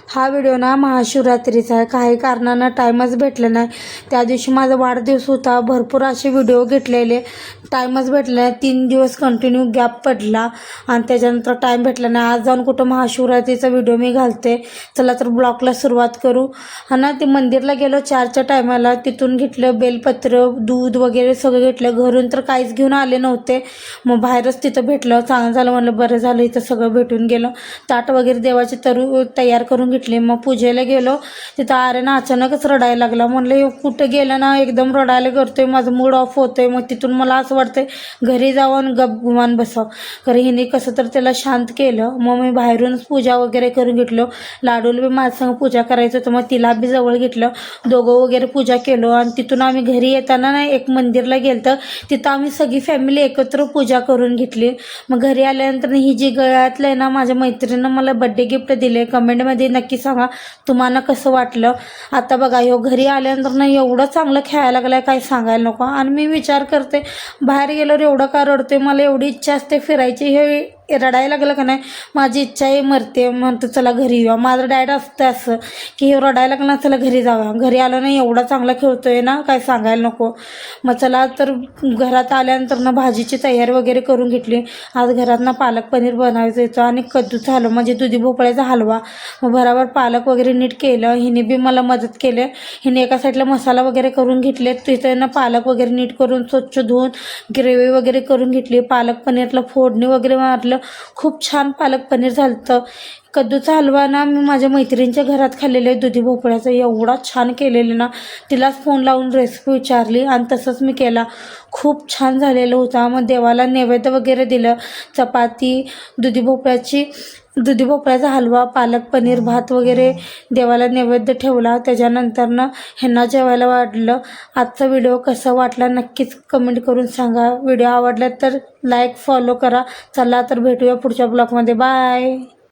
हा व्हिडिओ ना महाशिवरात्रीचा आहे. काही कारणानं टाईमच भेटला नाही. त्या दिवशी माझा वाढदिवस होता. भरपूर असे व्हिडिओ घेतलेले, टाईमच भेटला नाही. 3 दिवस कंटिन्यू गॅप पडला आणि त्याच्यानंतर टाईम भेटला नाही. आज जाऊन कुठं महाशिवरात्रीचा व्हिडिओ मी घालते. चला तर ब्लॉगला सुरुवात करू. हा ना, ते मंदिरला गेलो 4च्या टायमाला. तिथून घेतलं बेलपत्र, दूध वगैरे सगळं घेतलं. घरून तर काहीच घेऊन आले नव्हते. मग बाहेरच तिथं भेटलं. चांगलं झालं, म्हणलं बरं झालं इथं सगळं भेटून गेलं. ताट वगैरे देवाचे तयार करून घेतले. मग पूजेला गेलो. तिथं आर्यन अचानकच रडायला लागला. म्हणलं कुठं गेलं ना, एकदम रडायला करतोय, माझं मूड ऑफ होतोय. मग तिथून मला असं वाटतंय घरी जाऊन गुमान बसावं. कारण हिने कसं तर त्याला शांत केलं. मग मी बाहेरूनच पूजा वगैरे करून घेतलो. लाडूला बी माझ्या संग पूजा करायचं होतं, मग तिला बी जवळ घेतलं. दोघं वगैरे पूजा केलो आणि तिथून आम्ही घरी येताना ना एक मंदिरला गेलतं. तिथं आम्ही सगळी फॅमिली एकत्र पूजा करून घेतली. मग घरी आल्यानंतर ही जी गळ्यातलं आहे ना, माझ्या मैत्रिणीनं मला बड्डे गिफ्ट दिले. कमेंटमध्ये नक्की सांगा तुम्हाला कसं वाटलं. आता बघा, घरी आल्यानंतर ना एवढं चांगलं खेळायला लागलाय, काय सांगायला नको. आणि मी विचार करते, बाहेर गेल्यावर एवढं का रडतोय. मला एवढी इच्छा असते फिरायची. हे रडायला लागलं का नाही, माझी इच्छा आहे मरते. म्हणतो चला घरी येऊया. माझं डॅड असतं असं की हे रडायला लागलं ना, चला घरी जाऊया. घरी आलो ना एवढा चांगला खेळतोय ना, काय सांगायला नको. मग चला तर घरात आल्यानंतर ना भाजीची तयारी वगैरे करून घेतली. आज घरात ना पालक पनीर बनायचं होतं आणि कद्दूचा हलवा म्हणजे दुधी भोपळ्याचा हलवा. मग बरोबर पालक वगैरे नीट केलं. हिने बी मला मदत केली. हिने एका साईडला मसाला वगैरे करून घेतले. तिथं ना पालक वगैरे नीट करून स्वच्छ धुवून ग्रेव्ही वगैरे करून घेतली. पालक पनीरला फोडणी वगैरे मारलं. खूप छान पालक पनीर झालं. कद्दूचा हलवा ना मी माझ्या मैत्रिणीच्या घरात खाल्लेलं आहे. दुधी भोपळ्याचा एवढा छान केलेलं ना, तिलाच फोन लावून रेसिपी विचारली आणि तसंच मी केला. खूप छान झालेलं होता. मग देवाला नैवेद्य वगैरे दिलं. चपाती, दुधी भोपळ्याचा हलवा, पालक पनीर, भात वगैरे देवाला नैवेद्य ठेवला. त्याच्यानंतरनं ह्यांना जेवायला वाढलं. आजचा व्हिडिओ कसा वाटला नक्कीच कमेंट करून सांगा. व्हिडिओ आवडला तर लाईक, फॉलो करा. चला तर भेटूया पुढच्या ब्लॉगमध्ये. बाय.